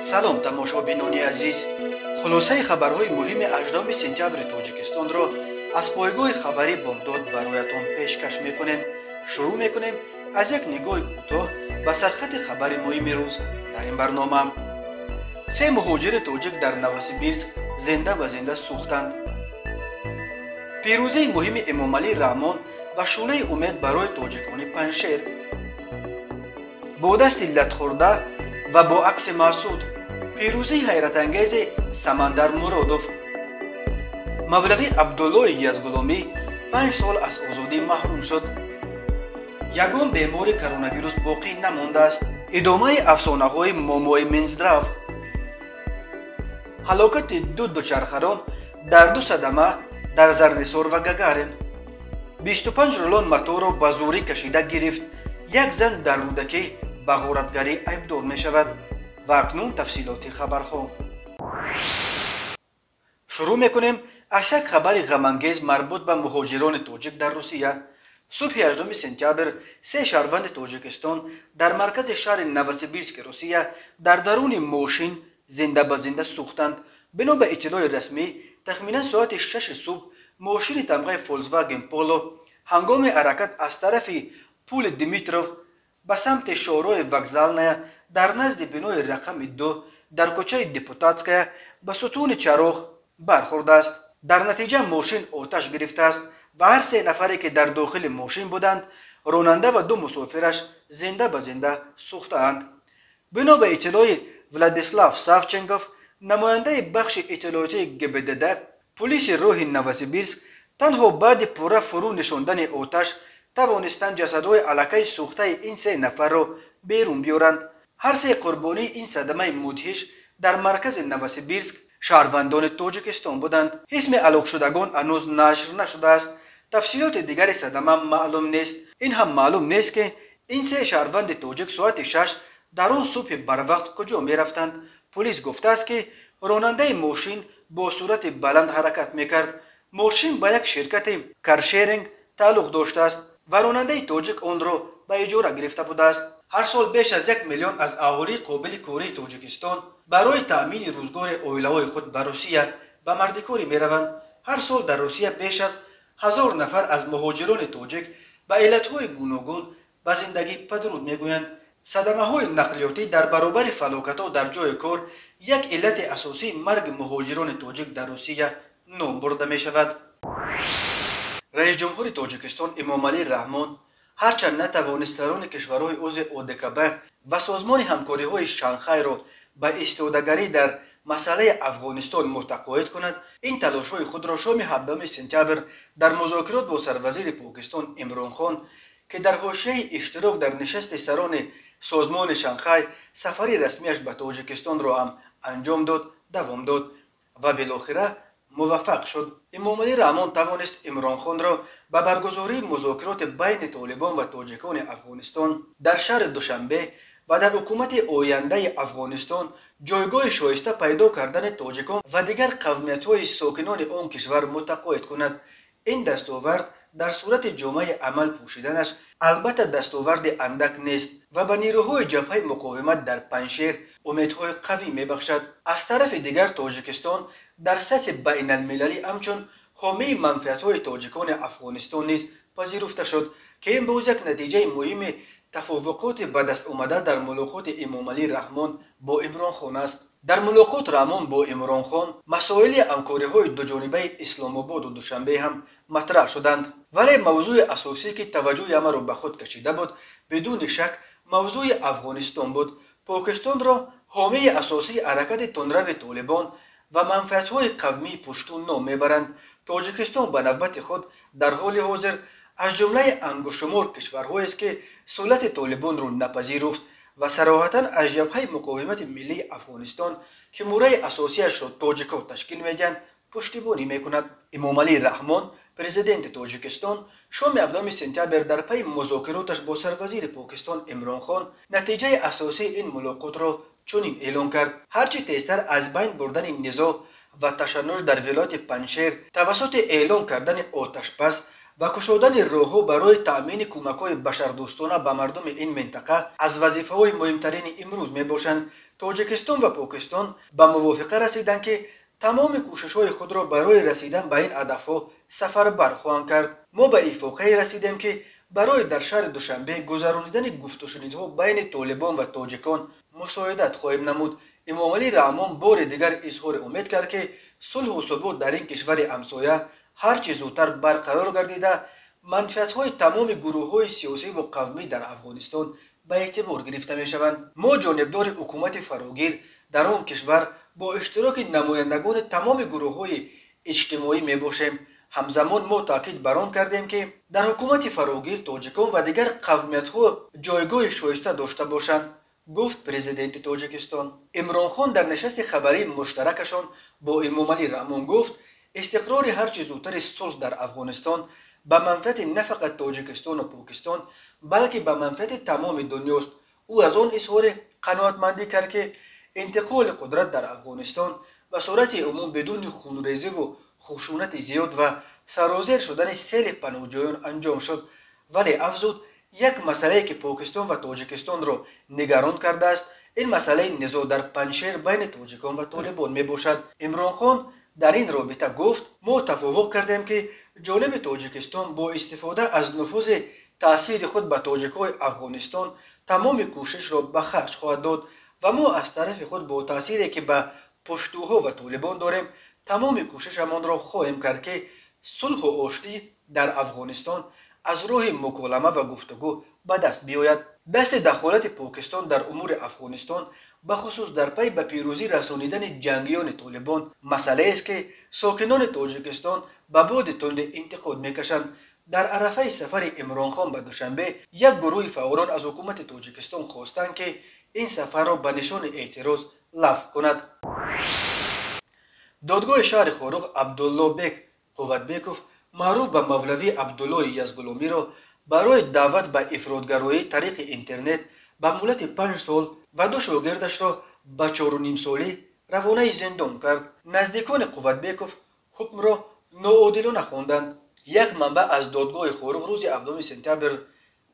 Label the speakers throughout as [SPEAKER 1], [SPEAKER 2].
[SPEAKER 1] салом тамошобинони азиз, хулосаи хабарҳои муҳими 18 сентябри тоҷикистонро аз пойгоҳи хабари бомдод бароятон пешкаш мекунем. шурӯъ мекунем аз як нигоҳи кӯтоҳ ба сархати хабари муҳими рӯз. дар ин барнома се муҳоҷири тоҷик дар Новосибирск зинда ба зинда сӯхтанд. пирӯзии муҳими Эмомалӣ Раҳмон ва шӯлаи умед барои тоҷикони Паншер. бо дасти латхӯрда ва бо акси Масъуд пирӯзии ҳайратангези Самандар Муродов. Мавлавӣ Абдуллои Язгуломӣ 5 сол аз озодӣ маҳрум шуд. ягон бемори коронавирус боқӣ намондааст. идомаи афсонаҳои Момои Минздрав. ҳалокати ду дучархарон дар ду садама дар Зарнисор ва Гагарин. 25 рулон моторро ба зурӣ кашида гирифт. як зан дар рӯдакӣ ба ғоратгарӣ айбдор мешавад. ва акнун тафсилоти хабарҳо. шурӯъ мекунем аз як хабари ғамангез марбут ба муҳоҷирони тоҷик дар Русия. субҳи 18 сентябр се шаҳрванди Тоҷикистон дар маркази шаҳри Новосибирски Русия дар даруни мошин зинда ба зинда сӯхтанд. бино ба иттилои расмӣ тахминан соати 6 субҳ мошини тамғаи Volkswagen Polo ҳангоми ҳаракат аз тарафи пули Димитров ба самти шоҳроҳи Вокзалная дар назди бинои рақами 2 дар кӯчаи Депутатская ба сутуни чароғ бархӯрдааст. дар натиҷа мошин оташ гирифтааст ва ҳар се нафаре ки дар дохили мошин буданд, ронанда ва ду мусофираш зинда ба зинда сӯхтаанд. бино ба иттилои Владислав Савченков, намояндаи бахши иттилоётии ГБДД, пулиси роҳи Новосибирск танҳо баъди пурра фурӯ нишондани оташ тавонистанд ҷасадҳои аллакай сӯхтаи ин се нафарро берун биёранд. ҳар се қурбонии ин садамаи мудҳиш дар маркази Новосибирск шаҳрвандони Тоҷикистон буданд. исми ҳалокшудагон ҳанӯз нашр нашудааст. тафсилоти дигари садама маълум нест. ин ҳам маълум нест ки ин се шаҳрванди тоҷик соати 6 дар он субҳи барвақт куҷо мерафтанд. пулис гуфтааст ки ронандаи мошин бо суръати баланд ҳаракат мекард. мошин ба як ширкати каршеринг тааллуқ доштааст ва ронандаи тоҷик онро ба иҷора гирифта будааст. ҳар сол беш аз 1 миллион аз аҳолии қобили кории Тоҷикистон барои таъмини рӯзгори оилаҳои худ ба Русия ба мардикорӣ мераванд. ҳар сол дар Русия беш аз 1000 нафар аз муҳоҷирони тоҷик ба иллатҳои гуногун ба зиндагӣ падруд мегӯянд. садамаҳои нақлиётӣ дар баробари фалокатҳо дар ҷои кор як иллати асосии марги муҳоҷирони тоҷик дар Русия ном бурда мешавад. раиси ҷумҳури Тоҷикистон Эмомалӣ Раҳмон ҳарчанд натавонист сарони кишварҳои узви ОДКБ ва созмони ҳамкориҳои Шанхайро ба истодагарӣ дар масъалаи Афғонистон мутақоид кунад, ин талошҳои худро шоми 7 сентябр дар музокирот бо сарвазири Покистон Имрон Хон, ки дар ҳошияи иштирок дар нишасти сарони созмони Шанхай сафари расмияш ба Тоҷикистонро ҳам анҷом дод, давом дод ва билохира муваффақ шуд. Эмомалӣ Раҳмон тавонист Имрон Хонро ба баргузории музокироти байни Толибон ва тоҷикони Афғонистон дар шаҳри Душанбе ва дар ҳукумати ояндаи Афғонистон ҷойгоҳи шоиста пайдо кардани тоҷикон ва дигар қавмиятҳои сокинони он кишвар мутақоид кунад. ин дастовард дар сурати ҷомаи амал пӯшиданаш албатта дастоварди андак нест ва ба нирӯҳои ҷабҳаи муқовимат дар Паншер умедҳои қавӣ мебахшад. аз тарафи дигар Тоҷикистон дар сатҳи байналмилалӣ ҳамчун ҳомии манфиатҳои тоҷикони Афғонистон низ пазируфта шуд, ки ин боз як натиҷаи муҳими тафовуқоти ба даст омада дар мулоқоти Эмомалӣ Раҳмон бо Имрон Хон аст. дар мулоқот Раҳмон бо Имрон Хон масоили ҳамкориҳои дуҷонибаи Исломободу Душанбе ҳам матраҳ шуданд. вале мавзӯи асосӣ ки таваҷҷӯҳи ҳамаро ба худ кашида буд, бидуни шак мавзӯи Афғонистон буд. Покистонро ҳомии асосии ҳаракати тунрави Толибон ва манфиатҳои қавмии пуштун ном мебаранд. Тоҷикистон ба навбати худ дар ҳоли ҳозир аз ҷумлаи ангушумор кишварҳоест ки сулати Толибонро напазируфт ва сароҳатан аз ҷабҳаи муқовимати миллии Афғонистон ки мурраи асосияшро тоҷикҳо ташкил медиҳанд пуштибонӣ мекунад. Эмомалӣ Раҳмон, президенти Тоҷикистон, шоми 7 сентябр дар пайи музокироташ бо сарвазири Покистон Имрон Хон натиҷаи асосии ин мулоқотро чунин эълон кард: ҳарчи тезтар аз байн бурдани низоъ ва ташаннуш дар вилояти Паншер тавассути эълон кардани оташпаз ва кушодани роҳҳо барои таъмини кӯмакҳои башардӯстона ба мардуми ин минтақа аз вазифаҳои муҳимтарини имрӯз мебошанд. توجیکستان و پاکستان به موافقه رسیدند که تمام کوشش‌های خود را برای رسیدن به این هدف‌ها سفربر خواهند کرد. ما به اتفاقی رسیدیم که برای در شهر دوشنبه گذرانیدن گفت و شنیدها بین طالبان و تاجیکان مساعدت خواهیم نمود. امامعلی رحمان بار دیگر اظهار امید کرد که صلح و ثبات در این کشور همسایه هرچه زودتر برقرار گردیده منفعت‌های تمام گروه‌های سیاسی و قومی در افغانستان به اعتبار گرفته می‌شوند. ما جانبدار حکومت فراگیر در آن کشور با اشتراک نمایندگان تمام گروه‌های اجتماعی میباشیم. همزمان ما تاکید بر آن کردیم که در حکومت فراگیر تاجیکان و دیگر قومیت‌ها جایگاه شایسته داشته باشند، گفت پرزیدنت تاجیکستان. عمران خان در نشست خبری مشترکشان با امامعلی رحمان گفت استقرار هرچه زودتر صلح در افغانستان به منفعت نه فقط تاجیکستان و پاکستان بلکه به منفعت تمام دنیاست. او از آن اظهار قناعتمندی کرد که انتقال قدرت در افغانستان به صورت عموم بدون خونریزی و خشونت زیاد و سرازیر شدن سیل پناهجویان انجام شد، ولی افزود یک مسئله که پاکستان و تاجیکستان را نگران کرده است این مسئله نزاع در پنجشیر بین تاجیکان و طالبان می باشد. عمران خان در این رابطه گفت ما توافق کردیم که جانب تاجیکستان با استفاده از نفوذ تأثیر خود به تاجیک‌های افغانستان تمام کوشش را به خرج خواهد داد و ما از طرف خود با تأثیری که به پشتوها و طالبان داریم تمام کوششمان را خواهیم کرد که صلح و آشتی در افغانستان از راه مکالمه و گفتگو به دست بیاید. دست دخالت پاکستان در امور افغانستان به خصوص در پی به پیروزی رسانیدن جنگیان طالبان مسئله است که ساکنان تاجیکستان به باد تند انتقاد میکشند. در عرفه سفر عمران خان به دوشنبه یک گروه فعالان از حکومت تاجیکستان خواستند که این سفر را به نشان اعتراض لغو کند. دادگاه شهر خاروق عبدالله بیک قوتبیکوف معروف به مولوی عبدالله یزگلومی را برای دعوت به افراطگرایی طریق اینترنت به مهلت 5 سال و 2 شاگردش را به 4.5 سالی روانه زندان کرد. نزدیکان قوتبیکوف حکم را ناعادلانه خواندند. یک منبع از دادگاه خاروق روز 7 سپتامبر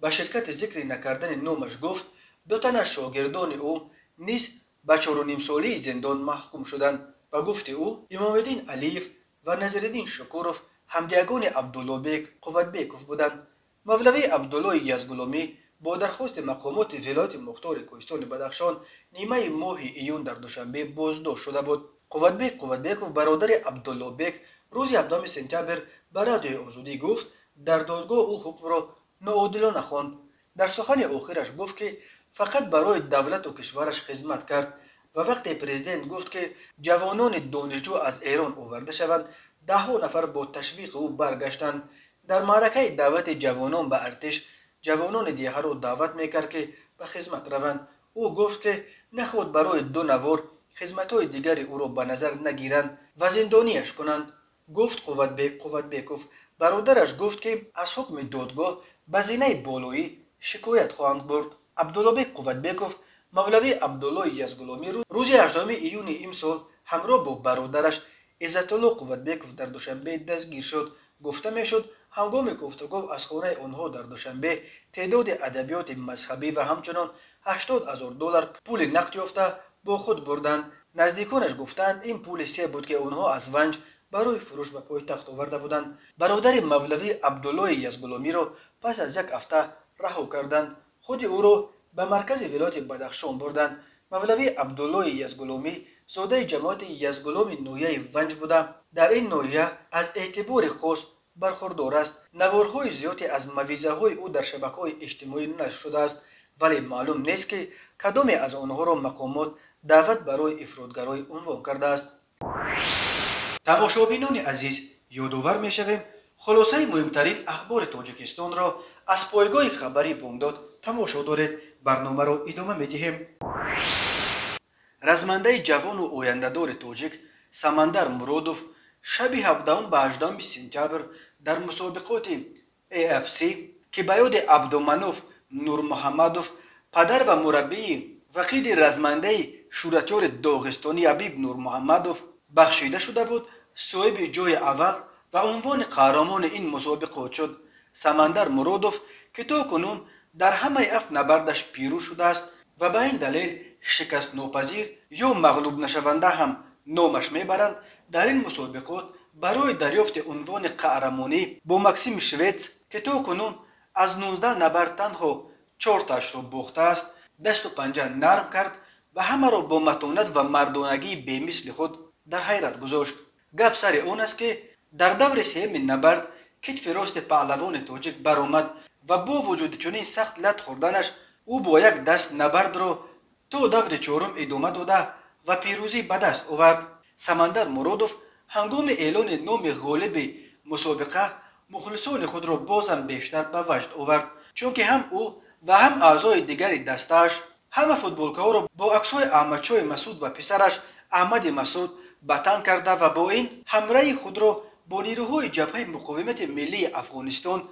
[SPEAKER 1] به شرکت ذکر نکردن نامش گفت 2 تن از شاگردان او نیز به 4.5 سالی زندان محکوم شدند. و گفت او امامالدین علیف و نظرالدین شکوروف همدیگان عبدالله بیک قوتبیکوف بودند. مولوی عبدالله یزگلومی با درخواست مقامات ولایت مختار کوهستان بدخشان نیمه ماه ایون در دوشنبه بازداشت شده بود. قوتبیکوف برادر عبدالله بیک روز 7 سپتامبر به رادیوی آزادی گفت در دادگاه او حکم را ناعادلانه خواند. در سخن آخرش گفت که فقط برای دولت و کشورش خدمت کرد و وقتی پرزیدنت گفت که جوانان دانشجو از ایران آورده شوند 10 نفر با تشویق او برگشتند. در معرکه دعوت جوانان به ارتش جوانان دیگر را دعوت میکرد که به خدمت روند. او گفت که نخود برای 2 نوار خدمت‌های دیگری او را به نظر نگیرند و زندانیش کنند. گفت قوتبیکوف برادرش گفت که از حکم دادگاه به زینه بالایی شکایت خواهند برد. عبدالله قوتبیکوف مولوی عبدالله یزگلومی روز 8 ایون این سال همراه با برادرش عزت‌الله قوتبیکوف در دوشنبه دستگیر شد. گفته میشد هنگام گفتگو از خانه آنها در دوشنبه تعداد ادبیات مذهبی و همچنان $80,000 پول نقد یافته با خود بردند. نزدیکانش گفتند این پول سه بود که آنها از ونج برای فروش به پایتخت آورده بودند. برادر مولوی عبدالله یزگلومی را پس از یک هفته رها کردند. خود او را به مرکز ولایت بدخشان بردند. مولوی عبدالله یزگلومی زاده جماعت یزگلوم نویه ونج بوده. در این نویه از اعتبار خاص برخوردار است. نوارهای زیادی از مویزه های او در شبکه‌های اجتماعی نشر شده است، ولی معلوم نیست که کدام از آنها را مقامات دعوت برای افراطگرایی عنوان کرده است. تماشابینان عزیز، یادآور می‌شویم خلاصه مهمترین اخبار تاجیکستان را از پایگاه خبری بامداد تماشا دارید. برنامه را ادامه می‌دهیم. رزمنده جوان و آینده‌دار تاجیک سمندر مرودوف شب 17 به 18 سپتامبر در مسابقات AFC که به یاد عبدالمناف نورمحمدوف پدر و مربی وقید رزمنده شورتیار داغستانی حبیب نورمحمدوف بخشیده شده بود، صاحب جای اول و عنوان قهرمان این مسابقات شد. سمندر مرودوف که تا کنون در همه 7 نبردش پیروز شده است و به این دلیل شکست ناپذیر یا مغلوب نشونده هم نامش میبرند، در این مسابقات برای دریافت عنوان قهرمانی با مکسیم شویتس که تا کنون از 19 نبرد تنها 4 تاش را باخته است دست و پنجه نرم کرد و همه را با متانت و مردانگی بی‌مثل خود در حیرت گذاشت. گپ سر آن است که در دور سوم نبرد کتف راست پهلوان تاجیک برآمد و با وجود چنین سخت لت خوردنش او با یک دست نبرد را تا دور چهارم ادامه داده و پیروزی به دست آورد. سمندر مرادوف هنگام اعلان نام غالب مسابقه مخلصان خود را بازم بیشتر به وجد آورد، چونکه هم او و هم اعضای دیگر دستش همه فوتبالکاها را با عکس‌های احمدشاه مسعود و پسرش احمد مسعود به تن کرده و با این همراه خود را با نیروهای جبهه مقاومت ملی افغانستان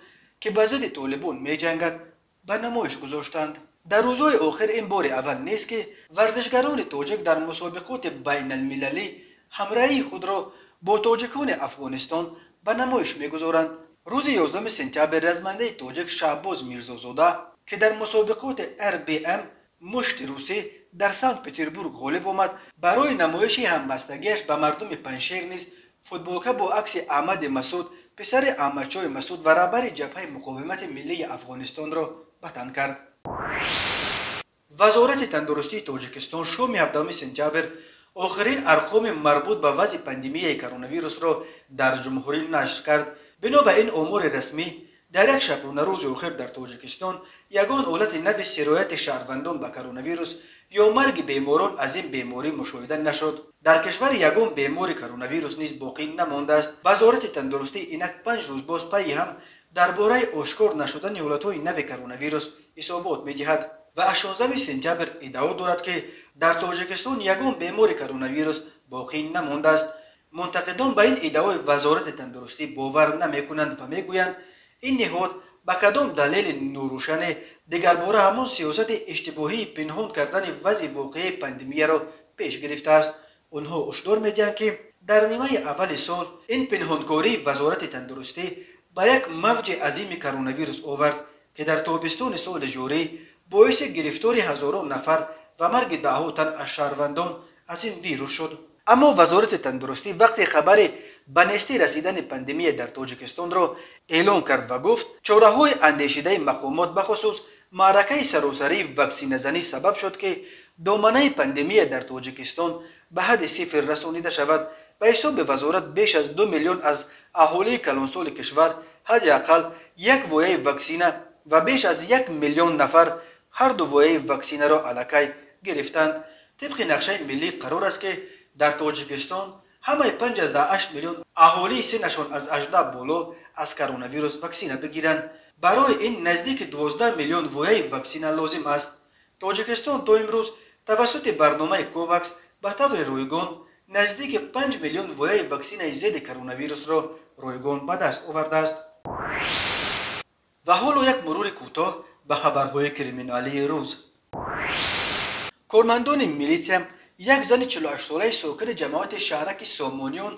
[SPEAKER 1] که به ضد طالبان می‌جنگد به نمایش گذاشتند. در روزهای آخر این بار اول نیست که ورزشگران تاجیک در مسابقات بین المللی همراهی خود را با تاجیکان افغانستان به نمایش می‌گذارند. روز 11 سپتامبر رزمنده تاجیک شهباز میرزازاده که در مسابقات RBM مشت روسی در سنت پترزبورگ غالب آمد، برای نمایش همبستگیش به مردم پنجشیر نیز فوتبالکا با عکس احمد مسعود پسر احمدشاه مسعود و رهبر جبهه مقاومت ملی افغانستان را به تن کرد. وزارت تندرستی تاجیکستان شام 17 سپتامبر آخرین ارقام مربوط به وضع پاندمی کرونا ویروس را در جمهوری نشر کرد. بنا به این امور رسمی در یک شبانه روز آخر در تاجیکستان یگان حالت نو سرایت شهروندان به کرونا ویروس یا مرگ بیماران از این بیماری مشاهده نشد. در کشور یگان بیمار کرونا ویروس نیز باقی نمانده است. وزارت تندرستی اینک 5 روز باز پی هم درباره آشکار نشدن حالت‌های نو کرونا ویروس حسابات می‌دهد و 16 سپتامبر ادعا دارد که در تاجیکستان یگان بیمار کرونا ویروس باقی نمانده است. منتقدان به این ادعای وزارت تندرستی باور نمی‌کنند و می‌گویند این نهاد به کدام دلیل نوروشن دیگرباره همان سیاست اشتباهی پنهان کردن وضع واقعی پاندمی را پیش گرفته است. آنها هشدار می‌دهند که در نیمه اول سال این پنهانکاری وزارت تندرستی به یک موج عظیم کرونا ویروس آورد که در تابستان سال جاری باعث گرفتاری هزاران نفر و مرگ دهها تن از شهروندان از این ویروس شد. اما وزارت تندرستی وقتی خبر به نیستی رسیدن پاندمی در تاجیکستان را اعلام کرد و گفت چاره‌های اندیشیده مقامات بخصوص معرکه سراسری واکسینه زنی سبب شد که دامنه پاندمی در تاجیکستان به حد صفر رسانیده شود. به حساب وزارت بیش از 2 میلیون از اهالی کلانسال کشور حداقل یک وایه واکسینه و بیش از 1 میلیون نفر هر دو وایه واکسینه را الکی گرفتند. طبق نقشه ملی قرار است که در تاجیکستان همه 5.8 میلیون اهالی سنشان از 18 بالا از کرونا ویروس واکسینه بگیرند. برای این نزدیک 12 میلیون وایه واکسینه لازم است. تاجیکستان تا امروز توسط برنامه کوواکس به طور رایگان نزدیک 5 میلیون وایه واکسینه ضد کرونا ویروس را رایگان به دست آورده است. و حالا یک مرور کوتاه به خبرهای کریمینالی روز. کارمندان میلیتیا یک زن 48 ساله ساکن جماعت شهرک سامانیان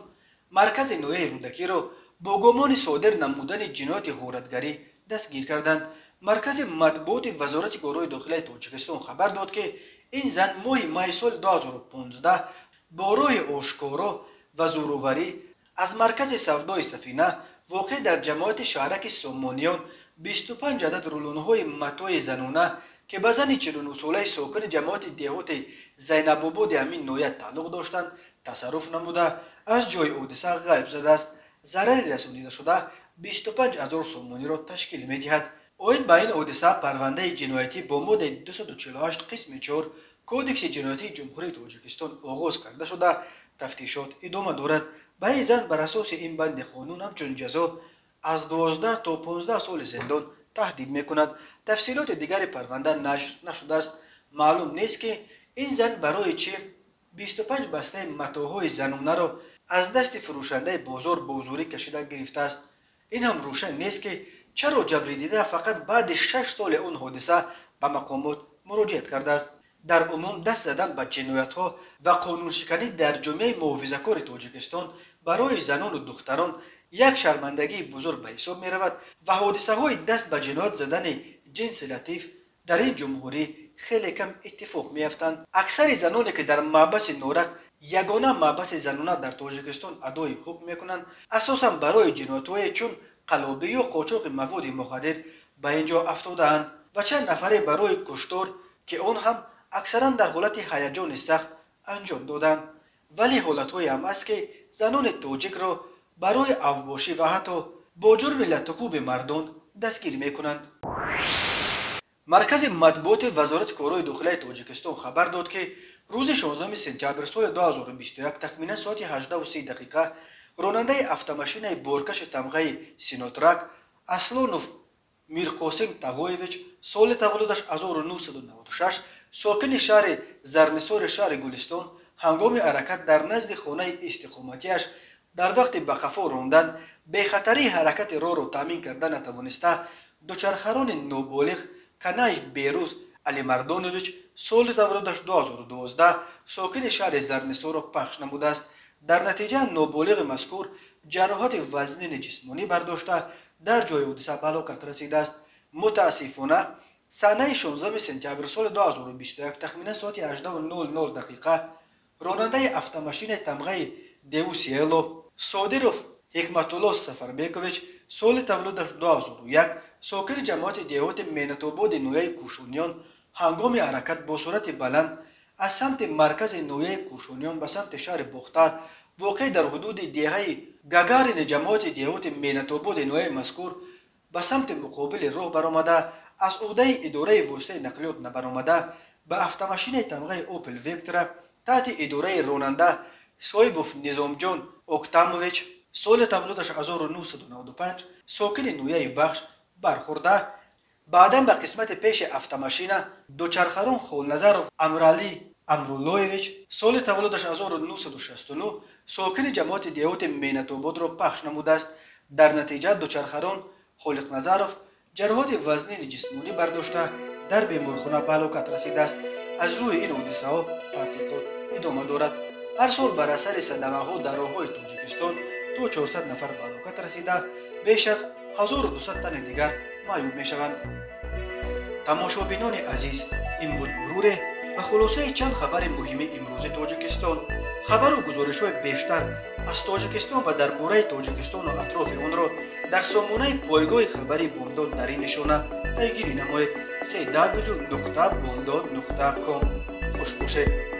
[SPEAKER 1] مرکز نوعه رودکی را با گمان صادر نمودن جنایت غارتگری دستگیر کردند. مرکز مطبوعات وزارت کارهای داخلی تاجیکستان خبر داد که این زن ماه می سال 2015 با راه آشکارا و زورآوری از مرکز سودای سفینه واقع در جماعت شهرک سامانیان 25 عدد رولون‌های متاع زنانه که به زن 49 ساله ساکن جماعت دیهات زینب آباد همین نوعه تعلق داشتند تصرف نموده از جای حادثه غیب زده است. ضرر رسانیده شده 25,000 سومانی را تشکیل می‌دهد. آید به این حادثه پرونده جنایتی با ماده 248 قسم 4 کودکس جنایتی جمهوری تاجیکستان آغاز کرده شده تفتیشات ادامه دارد. به این زن بر اساس این بند قانون همچون جزا از 12 تا 15 سال زندان تهدید می‌کند. تفصیلات دیگر پرونده نشر نشده است. معلوم نیست که این زن برای چه 25 بسته متاعهای زنانه را از دست فروشنده بازار بازوری کشیده گرفته است. این هم روشن نیست که چرا جبری دیده فقط بعد 6 سال اون حادثه به مقامات مراجعت کرده است. در عموم دست زدن به جنایت‌ها و قانون شکنی در جامعه محافظه‌کار تاجیکستان برای زنان و دختران یک شرمندگی بزرگ به حساب می رود و حادثه های دست به جنایت زدن جنس لطیف در این جمهوری خیلی کم اتفاق میافتند. اکثر زنانی که در محبس نورک یگانه محبس زنانه در تاجیکستان ادای حکم میکنند اساسا برای جنایت‌های چون قلابی و قاچاق مواد مخدر به اینجا افتاده‌اند و چند نفره برای کشتار که آن هم اکثرا در حالت هیجان سخت انجام دادند. ولی حالت‌هایی هم است که زنان تاجیک را برای اوباشی و حتی با جرم لطکوب مردان دستگیر میکنند. مرکز مطبوعات وزارت کارهای داخلی تاجیکستان خبر داد که روز 16 سپتامبر سال 2021 تخمینا ساعت 18:30 راننده автомашинаи боркаши тамғаи Синотрак Аслонов Мирқосим Тағоевич соли таваллудаш 1996 сокини шаҳри Зарнисори шаҳри Гулистон ҳангоми ҳаракат дар назди хонаи истиқоматиаш дар вақти ба қафо рондан бехатарии ҳаракати роҳро таъмин карда натавониста дучархарони ноболиғ Канаев Берӯз Алимардонович соли таваллудаш 2012 сокини шаҳри Зарнисорро пахш намудааст. дар натиҷаи ноболиғи мазкур ҷароҳати вазнини ҷисмонӣ бардошта дар ҷои ҳодиса ба ҳалокат расидааст. мутаассифона санаи 16 сентябр соли 2021 тахминан соати 18:00 ронандаи автомашинаи тамғаи Деусиело Содиров Ҳикматулло Сафарбекович соли таваллудаш 2001 сокини ҷамоати деҳоти Менатободи ноҳияи Кушониён ҳангоми ҳаракат бо суръати баланд از سمت مرکز نویه کوشونیان به سمت شهر بختار واقع در حدود دهه گاگارین جماعت دیهات مینتاباد نویه مذکور به سمت مقابل راه برآمده از عهده اداره واسطه نقلیات نبرآمده به автомашین تمغه اوپل ویکتور تحت اداره راننده صاحبوف نظامجان اوکتامویچ سال تولدش 1995 ساکن نویه بخش برخورده. بعدا به قسمت پیش автомашین دوچرخران خولنظرов امرالی امرولویویچ سال تولدش 1969 ساکن جماعت دیهات مینتاباد را پخش نموده است. در نتیجه دوچرخران خالقنظرов جراحات وزنین جسمانی برداشته در بیمارخانه به هلاکت رسیده است. از روی این حادثه ها تحقیقات ادامه دارد. هر سال بر اثر صدمه ها در راههای تاجیکستان تا 400 نفر به هلاکت رسیده بیش از 1200 تن دیگر معیوب می شوند. تماشابینان عزیز، این بود مرور به خلاصه چند خبر مهم امروز تاجیکستان. خبر و گزارش‌های بیشتر از تاجیکستان و درباره تاجیکستان و اطراف آن را در سامانه پایگاه خبری بامداد در این نشانه پیگیری نمایید. www.bomdad.com خوش باشید.